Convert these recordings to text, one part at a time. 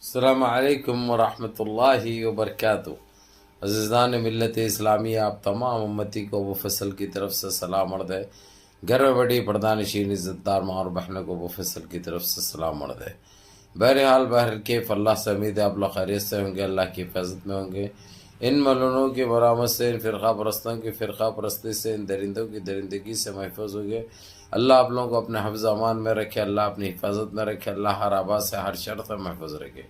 अस्सलामु अलैकुम वरहमतुल्लाहि वबरकातुहू। अज़ीज़ान मिल्लत इस्लामी, आप तमाम उम्मती को वो फसल की तरफ से सलाम अर्द है। घर में बड़ी पर्दानशीन इज़्ज़तदार माँ और बहनों को वो फसल की तरफ से सलाम अर्द है। बहरहाल बहर के अल्लाह से उम्मीद है आप लोग खैरियत से होंगे, अल्लाह की हिफाजत में होंगे। इन मलूनों की बरामद से, इन फ़िरक़ा परस्तों की फ़िरक़ा परस्ती से, इन दरिंदों की दरिंदगी से महफूज होंगे। अल्लाह आप लोगों को अपने हफ्ज़ अमान में रखे, अल्लाह अपनी हिफाजत में रखे, अल्लाह हर आबा से हर शर से महफूज रखे।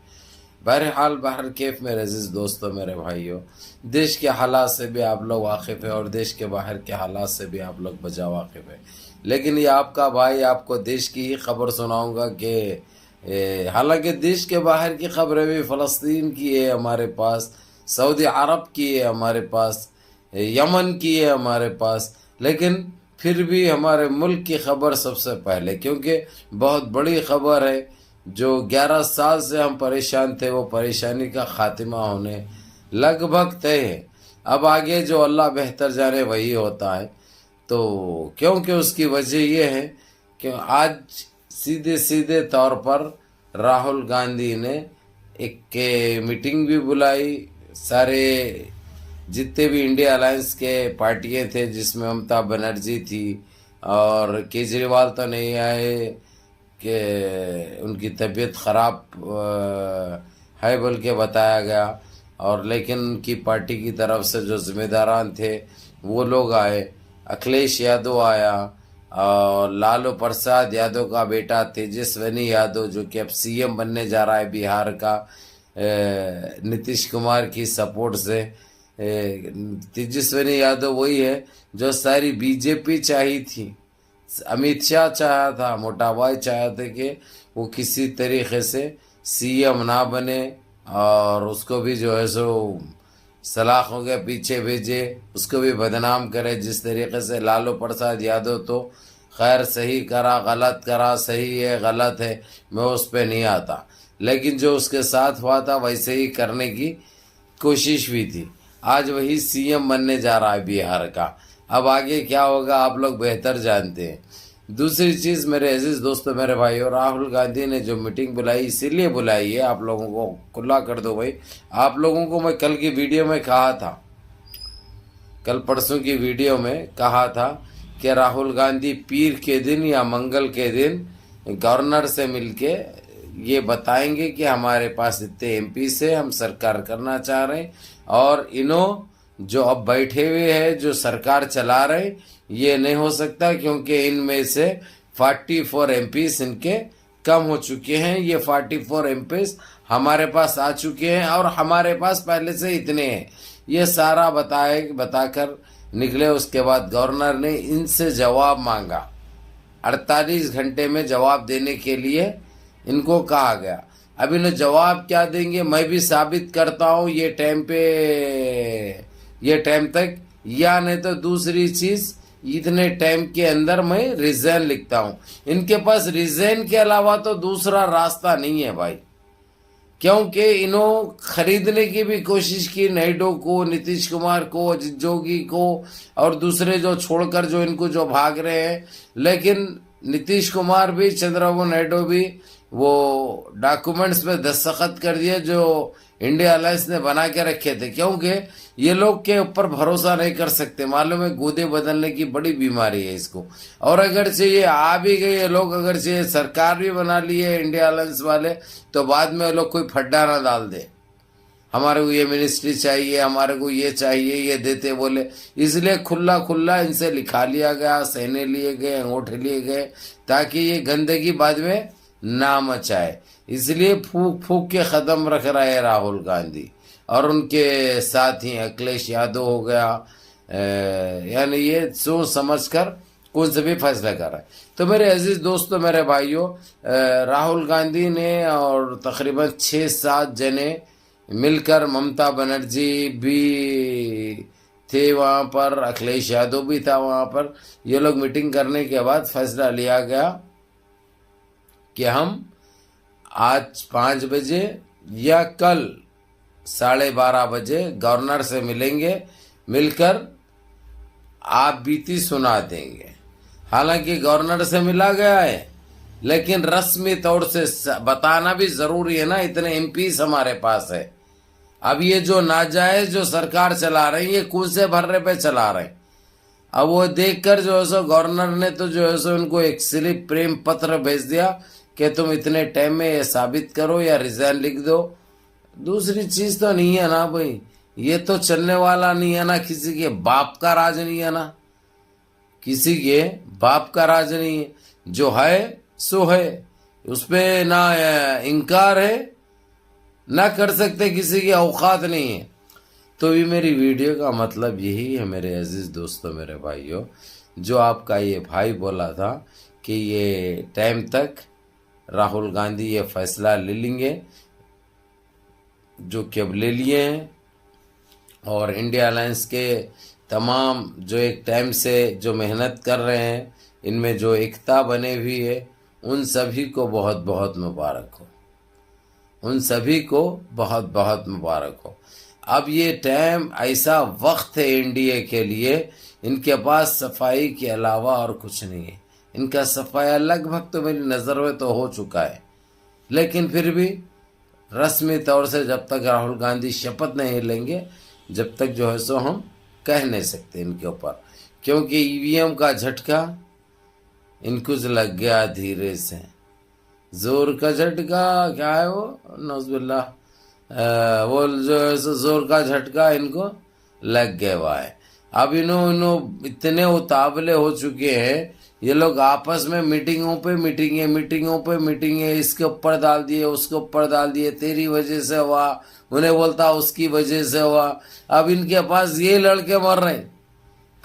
बहरहाल बहर कैफ मेरे अजीज़ दोस्तों, मेरे भाइयों, देश के हालात से भी आप लोग वाकिफ़ है और देश के बाहर के हालात से भी आप लोग बजा वाकिफ़ है। लेकिन ये आपका भाई आपको देश की ही खबर सुनाऊंगा कि हालांकि देश के बाहर की खबरें भी फ़लस्तीन की है हमारे पास, सऊदी अरब की है हमारे पास, यमन की है हमारे पास, लेकिन फिर भी हमारे मुल्क की खबर सबसे पहले, क्योंकि बहुत बड़ी खबर है। जो 11 साल से हम परेशान थे वो परेशानी का खात्मा होने लगभग तय है। अब आगे जो अल्लाह बेहतर जाने वही होता है। तो क्योंकि उसकी वजह ये है कि आज सीधे सीधे तौर पर राहुल गांधी ने एक मीटिंग भी बुलाई। सारे जितने भी इंडिया अलायंस के पार्टियां थे, जिसमें ममता बनर्जी थी और केजरीवाल तो नहीं आए कि उनकी तबीयत ख़राब है बोल के बताया गया, और लेकिन उनकी पार्टी की तरफ से जो ज़िम्मेदारान थे वो लोग आए। अखिलेश यादव आया और लालू प्रसाद यादव का बेटा तेजस्वी यादव, जो कि अब सीएम बनने जा रहा है बिहार का, नीतीश कुमार की सपोर्ट से। तेजस्वी यादव वही है जो सारी बीजेपी चाहिए थी। अमित शाह चाहा था, मोटा भाई चाहते कि वो किसी तरीके से सीएम ना बने और उसको भी जो है सो सलाखों के पीछे भेजे, उसको भी बदनाम करे। जिस तरीके से लालू प्रसाद यादव तो खैर सही करा, गलत करा, सही है गलत है, मैं उस पर नहीं आता, लेकिन जो उसके साथ हुआ था वैसे ही करने की कोशिश भी थी। आज वही सीएम बनने जा रहा है बिहार का। अब आगे क्या होगा आप लोग बेहतर जानते हैं। दूसरी चीज़ मेरे अजीज़ दोस्तों, मेरे भाइयों, राहुल गांधी ने जो मीटिंग बुलाई इसीलिए बुलाई है, आप लोगों को खुला कर दो भाई। आप लोगों को मैं कल की वीडियो में कहा था, कल परसों की वीडियो में कहा था कि राहुल गांधी पीर के दिन या मंगल के दिन गवर्नर से मिलके ये बताएंगे कि हमारे पास इतने एमपी से हम सरकार करना चाह रहे हैं, और इन्हों जो अब बैठे हुए हैं जो सरकार चला रहे, ये नहीं हो सकता क्योंकि इनमें से 44 एमपीस इनके कम हो चुके हैं। ये 44 एमपीस हमारे पास आ चुके हैं और हमारे पास पहले से इतने हैं। ये सारा बताकर निकले। उसके बाद गवर्नर ने इनसे जवाब मांगा। 48 घंटे में जवाब देने के लिए इनको कहा गया। अब इन्हें जवाब क्या देंगे मैं भी साबित करता हूँ ये टाइम तक, या नहीं तो दूसरी चीज़ इतने टाइम के अंदर मैं रिजाइन लिखता हूँ। इनके पास रिजाइन के अलावा तो दूसरा रास्ता नहीं है भाई, क्योंकि इन्हों खरीदने की भी कोशिश की नायडू को, नीतीश कुमार को, अजित जोगी को और दूसरे जो छोड़कर जो इनको जो भाग रहे हैं। लेकिन नीतीश कुमार भी, चंद्रबाबू नायडू भी वो डॉक्यूमेंट्स पे दस्तखत कर दिए जो इंडिया अलायंस ने बना के रखे थे, क्योंकि ये लोग के ऊपर भरोसा नहीं कर सकते। मालूम है गूदे बदलने की बड़ी बीमारी है इसको। और अगर से ये आ भी गए ये लोग, अगर से सरकार भी बना लिए इंडिया अलायंस वाले, तो बाद में लोग कोई फड्डा ना डाल दे, हमारे को ये मिनिस्ट्री चाहिए, हमारे को ये चाहिए, ये देते बोले। इसलिए खुला खुला इनसे लिखा लिया गया, सहने लिए गए, अंगूठे लिए गए, ताकि ये गंदगी बाद में ना मचाए। इसलिए फूक फूक के ख़त्म रख रहे हैं राहुल गांधी और उनके साथ ही अखिलेश यादव हो गया। यानी ये सोच समझ कर कौन से भी फैसला कर रहा है। तो मेरे अजीज दोस्तों, मेरे भाइयों, राहुल गांधी ने और तकरीबन 6-7 जने मिलकर, ममता बनर्जी भी थे वहाँ पर, अखिलेश यादव भी था वहाँ पर, ये लोग मीटिंग करने के बाद फैसला लिया गया कि हम आज 5 बजे या कल 12:30 बजे गवर्नर से मिलेंगे, मिलकर आप बीती सुना देंगे। हालांकि गवर्नर से मिला गया है लेकिन रस्मी तौर से बताना भी जरूरी है ना, इतने एमपीस हमारे पास है। अब ये जो नाजायज जो सरकार चला रही है, ये कूसे भरने पे चला रहे हैं। अब वो देखकर जो है सो गवर्नर ने तो जो है सो उनको एक स्लिप प्रेम पत्र भेज दिया कि तुम इतने टाइम में ये साबित करो या रिजाइन लिख दो। दूसरी चीज तो नहीं है ना भाई, ये तो चलने वाला नहीं है ना, किसी के बाप का राज नहीं है ना, किसी के बाप का राज नहीं है। जो है सो है, उस पे ना इनकार है, ना कर सकते, किसी की औकात नहीं है। तो ये मेरी वीडियो का मतलब यही है मेरे अजीज दोस्तों, मेरे भाइयों, जो आपका ये भाई बोला था कि ये टाइम तक राहुल गांधी ये फैसला ले लेंगे जो कि अब ले लिए हैं। और इंडिया अलायंस के तमाम जो एक टाइम से जो मेहनत कर रहे हैं, इनमें जो एकता बने हुई है, उन सभी को बहुत बहुत मुबारक हो, उन सभी को बहुत बहुत मुबारक हो। अब ये टाइम ऐसा वक्त है इंडिया के लिए, इनके पास सफाई के अलावा और कुछ नहीं है। इनका सफाया लगभग तो मेरी नज़र में तो हो चुका है, लेकिन फिर भी रस्मी तौर से जब तक राहुल गांधी शपथ नहीं लेंगे, जब तक जो है सो हम कह नहीं सकते इनके ऊपर, क्योंकि ईवीएम का झटका इनको जो लग गया धीरे से, जोर का झटका क्या है वो, नौजुबिल्लाह, वो जो है सो जोर का झटका इनको लग गया हुआ है। अब इन्हों इतने उतावले हो चुके हैं, ये लोग आपस में मीटिंगों पे मीटिंगें, इसके ऊपर डाल दिए, उसके ऊपर डाल दिए, तेरी वजह से हुआ, उन्हें बोलता उसकी वजह से हुआ। अब इनके पास ये लड़के मर रहे हैं।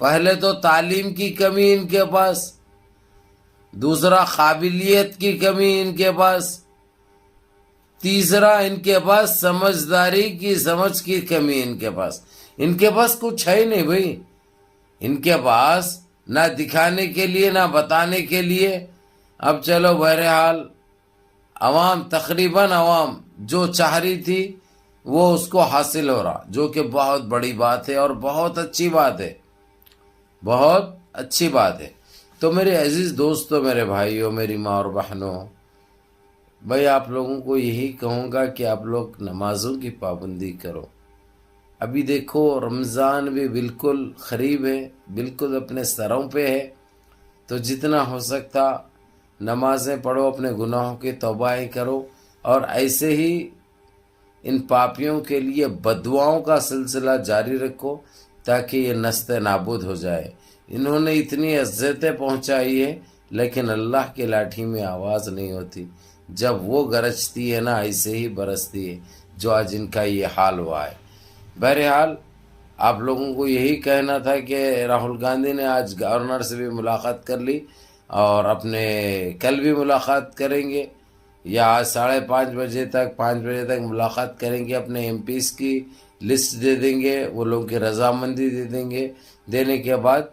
पहले तो तालीम की कमी इनके पास, दूसरा काबिलियत की कमी इनके पास, तीसरा इनके पास समझदारी की समझ की कमी इनके पास कुछ है ही नहीं भाई। इनके पास ना दिखाने के लिए ना बताने के लिए। अब चलो बहरहाल अवाम, तकरीबन अवाम जो चाह रही थी वो उसको हासिल हो रहा, जो कि बहुत बड़ी बात है और बहुत अच्छी बात है, बहुत अच्छी बात है। तो मेरे अजीज दोस्तों, मेरे भाइयों, मेरी माँ और बहनों, भाई आप लोगों को यही कहूँगा कि आप लोग नमाज़ों की पाबंदी करो। अभी देखो रमज़ान भी बिल्कुल करीब है, बिल्कुल अपने सरों पे है, तो जितना हो सकता नमाज़ें पढ़ो, अपने गुनाहों की तौबाएं करो, और ऐसे ही इन पापियों के लिए बदुआओं का सिलसिला जारी रखो ताकि ये नस्ते नाबूद हो जाए। इन्होंने इतनी अज़्ज़तें पहुंचाई है, लेकिन अल्लाह की लाठी में आवाज़ नहीं होती। जब वो गरजती है ना, ऐसे ही बरसती है, जो आज इनका ये हाल हुआ है। बहरहाल आप लोगों को यही कहना था कि राहुल गांधी ने आज गवर्नर से भी मुलाकात कर ली, और अपने कल भी मुलाकात करेंगे, या आज 5:30 तक 5 बजे तक मुलाकात करेंगे। अपने एमपीज़ की लिस्ट दे देंगे, वो लोग की रजामंदी दे देंगे। देने के बाद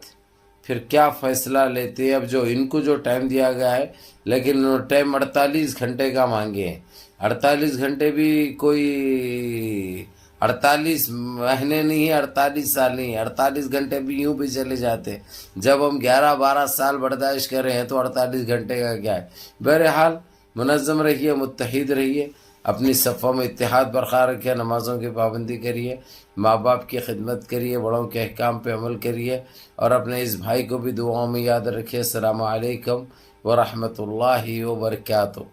फिर क्या फ़ैसला लेते हैं। अब जो इनको जो टाइम दिया गया है, लेकिन उन्होंने टाइम 48 घंटे का मांगे हैं। 48 घंटे भी कोई 48 महीने नहीं है, 48 साल नहीं है, 48 घंटे भी यूं भी चले जाते। जब हम 11-12 साल बर्दाश्त कर रहे हैं तो 48 घंटे का क्या है। बहरहाल मुनज़्ज़म रहिए, मुत्तहिद रहिए, अपनी सफ़ों में इत्तेहाद बरकरार रखिए, नमाज़ों की पाबंदी करिए, माँ बाप की खिदमत करिए, बड़ों के अहकाम पे अमल करिए, और अपने इस भाई को भी दुआओं में याद रखिए। अस्सलामु अलैकुम व रहमतुल्लाहि व बरकातुहू।